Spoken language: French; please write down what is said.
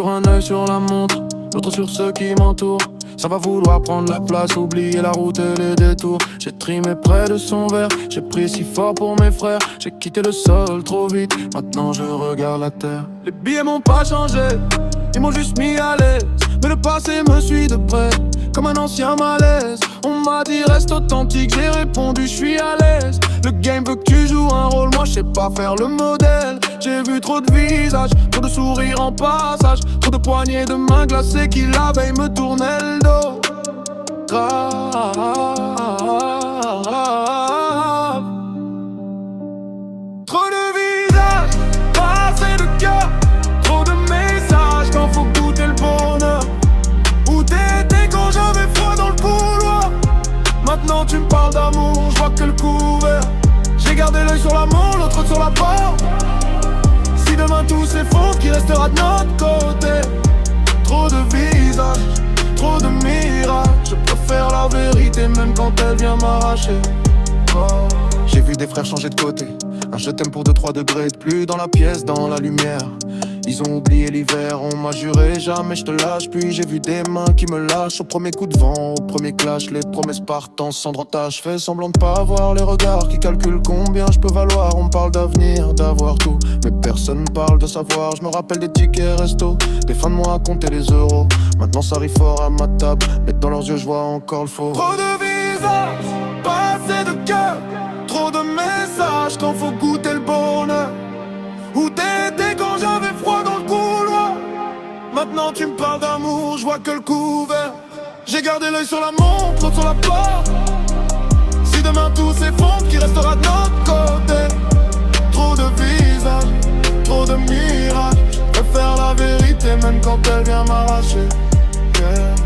toujours un œil sur la montre, l'autre sur ceux qui m'entourent. Ça va vouloir prendre la place, oublier la route et les détours. J'ai trimé près de son verre, j'ai pris si fort pour mes frères. J'ai quitté le sol trop vite, maintenant je regarde la terre. Les billets m'ont pas changé, ils m'ont juste mis à l'aise. Mais le passé me suit de près, comme un ancien malaise. On m'a dit reste authentique, j'ai répondu je suis à l'aise. Le game veut que tu joues un rôle, moi je sais pas faire le modèle. J'ai vu trop de visages, trop de sourires en passage, trop de poignées de mains glacées qui la veille me tournaient le dos. Grave. Trop de visages, pas assez de cœur, trop de messages quand faut goûter le bonheur. Où t'étais quand j'avais froid dans le couloir? Maintenant tu me parles d'amour, je vois que le couvert. J'ai gardé l'œil sur l'amour, l'autre sur la porte. Si demain tout s'effondre, qui restera de notre côté? Trop de visages, trop de mirages. Je préfère la vérité même quand elle vient m'arracher. Oh. J'ai vu des frères changer de côté, un je t'aime pour 2-3 degrés de plus dans la pièce, dans la lumière. Ils ont oublié l'hiver, on m'a juré jamais je te lâche. Puis j'ai vu des mains qui me lâchent au premier coup de vent, au premier clash. Les promesses partent en cendres entaches. Fais semblant de pas voir les regards qui calculent combien je peux valoir. On parle d'avenir, d'avoir tout, mais personne parle de savoir. Je me rappelle des tickets resto, des fins de mois à compter les euros. Maintenant ça rit fort à ma table, mais dans leurs yeux je vois encore le faux. Trop de visages, pas assez de cœur, trop de messages quand faut goûter le bonheur. Où t'étais quand j'avais froid dans le couloir? Maintenant tu me parles d'amour, je vois que le couvert. J'ai gardé l'œil sur la montre, l'autre sur la porte. Si demain tout s'effondre, qui restera de notre côté? Trop de visages, trop de mirages. Je préfère la vérité même quand elle vient m'arracher. Yeah.